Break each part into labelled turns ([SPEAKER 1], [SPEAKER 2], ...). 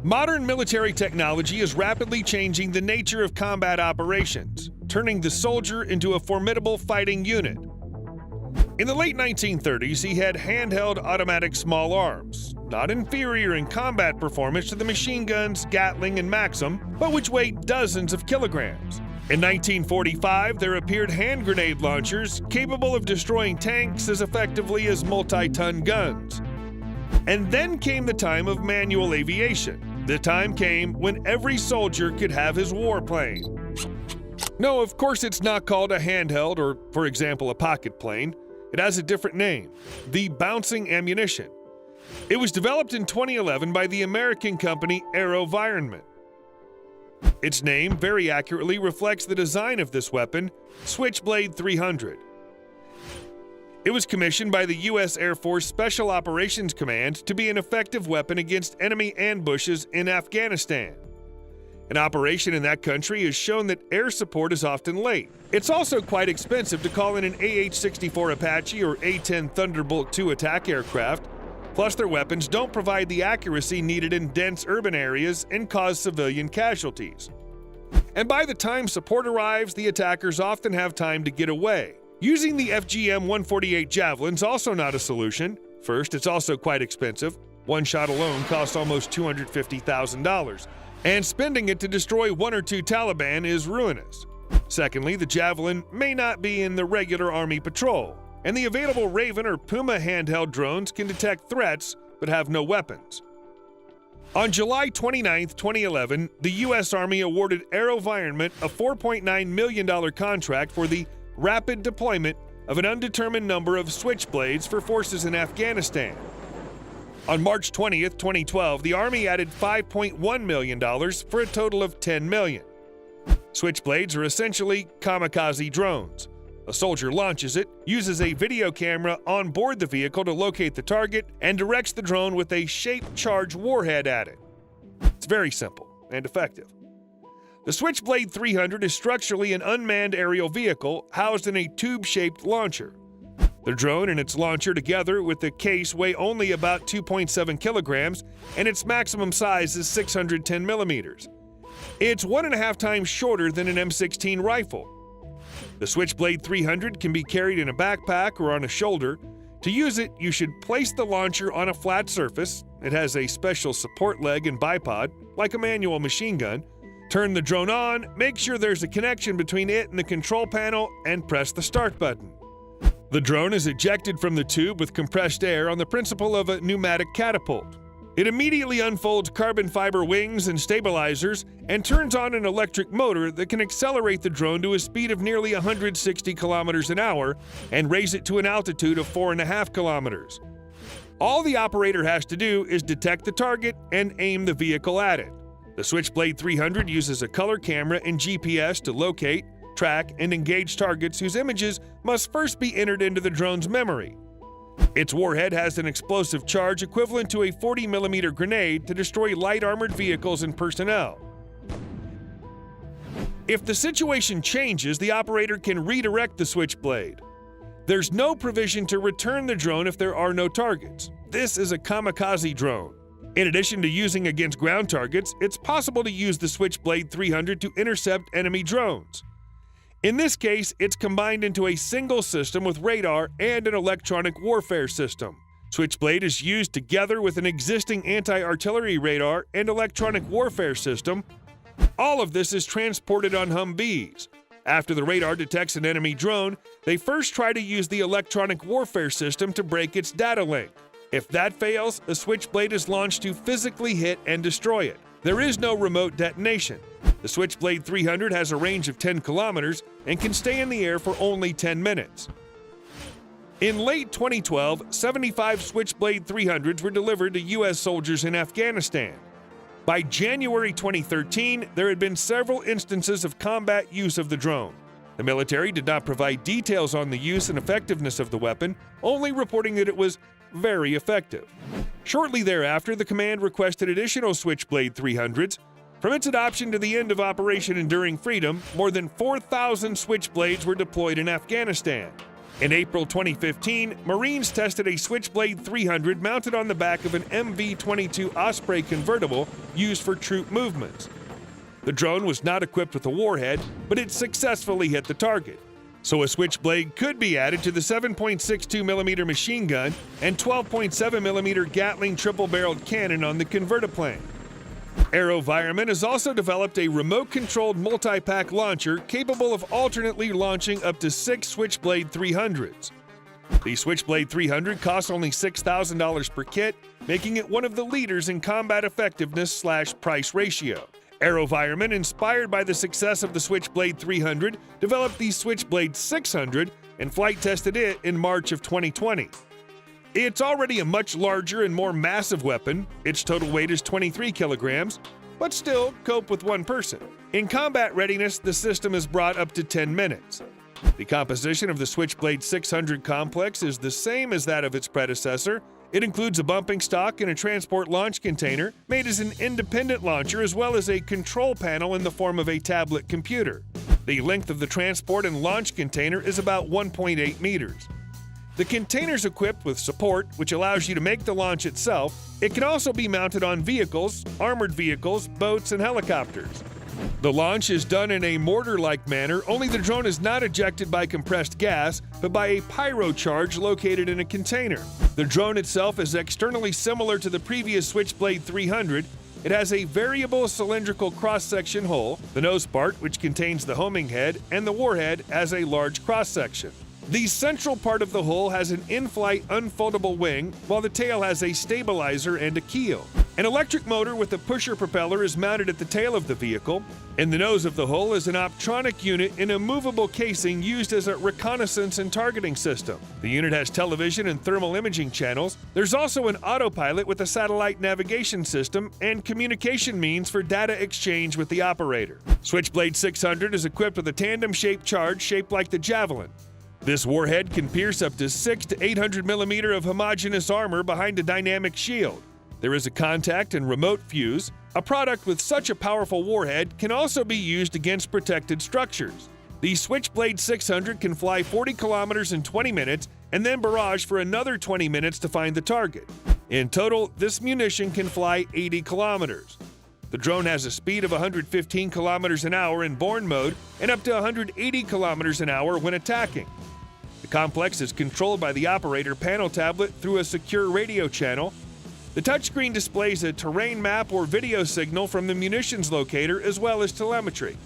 [SPEAKER 1] Modern military technology is rapidly changing the nature of combat operations, turning the soldier into a formidable fighting unit. In the late 1930s, he had handheld automatic small arms, not inferior in combat performance to the machine guns Gatling and Maxim, but which weighed dozens of kilograms. In 1945, there appeared hand grenade launchers capable of destroying tanks as effectively as multi-ton guns. And then came the time of manual aviation. The time came when every soldier could have his warplane. No, of course it's not called a handheld or, for example, a pocket plane. It has a different name, the bouncing ammunition. It was developed in 2011 by the American company AeroVironment. Its name very accurately reflects the design of this weapon, Switchblade 300. It was commissioned by the U.S. Air Force Special Operations Command to be an effective weapon against enemy ambushes in Afghanistan. An operation in that country has shown that air support is often late. It's also quite expensive to call in an AH-64 Apache or A-10 Thunderbolt II attack aircraft, plus their weapons don't provide the accuracy needed in dense urban areas and cause civilian casualties. And by the time support arrives, the attackers often have time to get away. Using the FGM-148 Javelin's also not a solution. First, it's also quite expensive. One shot alone costs almost $250,000, and spending it to destroy one or two Taliban is ruinous. Secondly, the Javelin may not be in the regular Army patrol, and the available Raven or Puma handheld drones can detect threats but have no weapons. On July 29, 2011, the U.S. Army awarded AeroVironment a $4.9 million contract for the rapid deployment of an undetermined number of Switchblades for forces in Afghanistan. On March 20, 2012, the Army added $5.1 million for a total of $10 million. Switchblades are essentially kamikaze drones. A soldier launches it, uses a video camera on board the vehicle to locate the target, and directs the drone with a shaped charge warhead at it. It's very simple and effective. The Switchblade 300 is structurally an unmanned aerial vehicle housed in a tube-shaped launcher. The drone and its launcher together with the case weigh only about 2.7 kilograms, and its maximum size is 610 millimeters. It's 1.5 times shorter than an M16 rifle. The Switchblade 300 can be carried in a backpack or on a shoulder. To use it, you should place the launcher on a flat surface. It has a special support leg and bipod, like a manual machine gun. Turn the drone on, make sure there's a connection between it and the control panel, and press the start button. The drone is ejected from the tube with compressed air on the principle of a pneumatic catapult. It immediately unfolds carbon fiber wings and stabilizers and turns on an electric motor that can accelerate the drone to a speed of nearly 160 kilometers an hour and raise it to an altitude of 4.5 kilometers. All the operator has to do is detect the target and aim the vehicle at it. The Switchblade 300 uses a color camera and GPS to locate, track, and engage targets whose images must first be entered into the drone's memory. Its warhead has an explosive charge equivalent to a 40mm grenade to destroy light armored vehicles and personnel. If the situation changes, the operator can redirect the Switchblade. There's no provision to return the drone if there are no targets. This is a kamikaze drone. In addition to using against ground targets, it's possible to use the Switchblade 300 to intercept enemy drones. In this case, it's combined into a single system with radar and an electronic warfare system. Switchblade is used together with an existing anti-artillery radar and electronic warfare system. All of this is transported on Humvees. After the radar detects an enemy drone, they first try to use the electronic warfare system to break its data link. If that fails, a Switchblade is launched to physically hit and destroy it. There is no remote detonation. The Switchblade 300 has a range of 10 kilometers and can stay in the air for only 10 minutes. In late 2012, 75 Switchblade 300s were delivered to U.S. soldiers in Afghanistan. By January 2013, there had been several instances of combat use of the drone. The military did not provide details on the use and effectiveness of the weapon, only reporting that it was very effective. Shortly thereafter, the command requested additional Switchblade 300s. From its adoption to the end of Operation Enduring Freedom, more than 4,000 Switchblades were deployed in Afghanistan. In April 2015, Marines tested a Switchblade 300 mounted on the back of an MV-22 Osprey convertible used for troop movements. The drone was not equipped with a warhead, but it successfully hit the target. So a Switchblade could be added to the 7.62mm machine gun and 12.7mm Gatling triple-barreled cannon on the convertiplane. AeroVironment has also developed a remote-controlled multi-pack launcher capable of alternately launching up to 6 Switchblade 300s. The Switchblade 300 costs only $6,000 per kit, making it one of the leaders in combat effectiveness/price ratio. AeroVironment, inspired by the success of the Switchblade 300, developed the Switchblade 600 and flight tested it in March of 2020. It's already a much larger and more massive weapon. Its total weight is 23 kilograms, but still cope with one person. In combat readiness, the system is brought up to 10 minutes. The composition of the Switchblade 600 complex is the same as that of its predecessor. It includes a bumping stock and a transport launch container made as an independent launcher, as well as a control panel in the form of a tablet computer. The length of the transport and launch container is about 1.8 meters. The container is equipped with support, which allows you to make the launch itself. It can also be mounted on vehicles, armored vehicles, boats, and helicopters. The launch is done in a mortar-like manner, only the drone is not ejected by compressed gas, but by a pyro charge located in a container. The drone itself is externally similar to the previous Switchblade 300. It has a variable cylindrical cross-section hull, the nose part, which contains the homing head, and the warhead has a large cross-section. The central part of the hull has an in-flight unfoldable wing, while the tail has a stabilizer and a keel. An electric motor with a pusher propeller is mounted at the tail of the vehicle. In the nose of the hull is an optronic unit in a movable casing used as a reconnaissance and targeting system. The unit has television and thermal imaging channels. There's also an autopilot with a satellite navigation system and communication means for data exchange with the operator. Switchblade 600 is equipped with a tandem-shaped charge shaped like the Javelin. This warhead can pierce up to 600 to 800 millimeter of homogeneous armor behind a dynamic shield. There is a contact and remote fuse. A product with such a powerful warhead can also be used against protected structures. The Switchblade 600 can fly 40 kilometers in 20 minutes and then barrage for another 20 minutes to find the target. In total, this munition can fly 80 kilometers. The drone has a speed of 115 kilometers an hour in borne mode and up to 180 kilometers an hour when attacking. The complex is controlled by the operator panel tablet through a secure radio channel. The touchscreen displays a terrain map or video signal from the munitions locator as well as telemetry.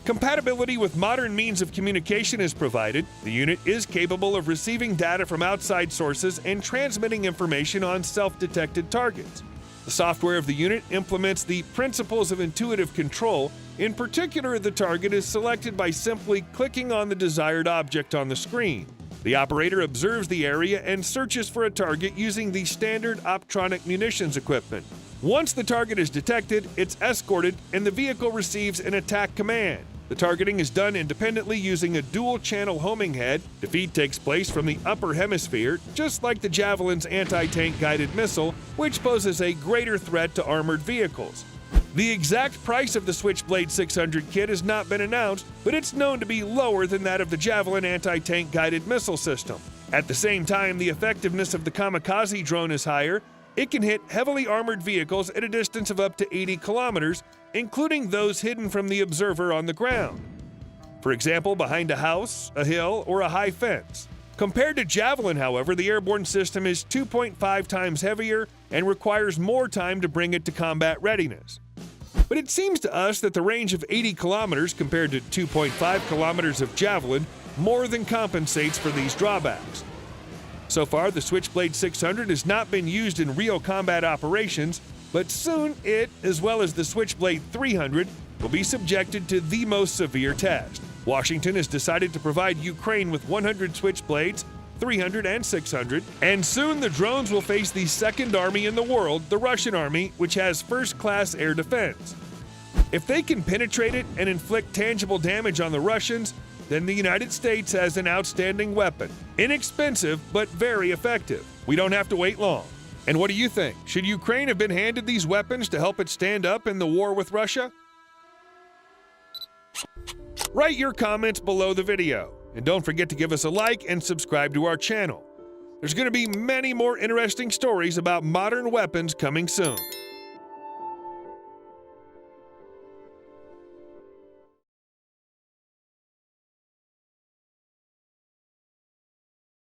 [SPEAKER 1] Compatibility with modern means of communication is provided. The unit is capable of receiving data from outside sources and transmitting information on self-detected targets. The software of the unit implements the principles of intuitive control. In particular, the target is selected by simply clicking on the desired object on the screen. The operator observes the area and searches for a target using the standard optronic munitions equipment. Once the target is detected, it's escorted and the vehicle receives an attack command. The targeting is done independently using a dual-channel homing head. Defeat takes place from the upper hemisphere, just like the Javelin's anti-tank guided missile, which poses a greater threat to armored vehicles. The exact price of the Switchblade 600 kit has not been announced, but it's known to be lower than that of the Javelin anti-tank guided missile system. At the same time, the effectiveness of the kamikaze drone is higher. It can hit heavily armored vehicles at a distance of up to 80 kilometers, including those hidden from the observer on the ground. For example, behind a house, a hill, or a high fence. Compared to Javelin, however, the airborne system is 2.5 times heavier and requires more time to bring it to combat readiness. But it seems to us that the range of 80 kilometers compared to 2.5 kilometers of Javelin more than compensates for these drawbacks. So far, the Switchblade 600 has not been used in real combat operations, but soon it, as well as the Switchblade 300, will be subjected to the most severe test. Washington has decided to provide Ukraine with 100 Switchblades, 300 and 600, and soon the drones will face the second army in the world, the Russian army, which has first-class air defense. If they can penetrate it and inflict tangible damage on the Russians, then the United States has an outstanding weapon. Inexpensive, but very effective. We don't have to wait long. And what do you think? Should Ukraine have been handed these weapons to help it stand up in the war with Russia? Write your comments below the video. And don't forget to give us a like and subscribe to our channel. There's going to be many more interesting stories about modern weapons coming soon.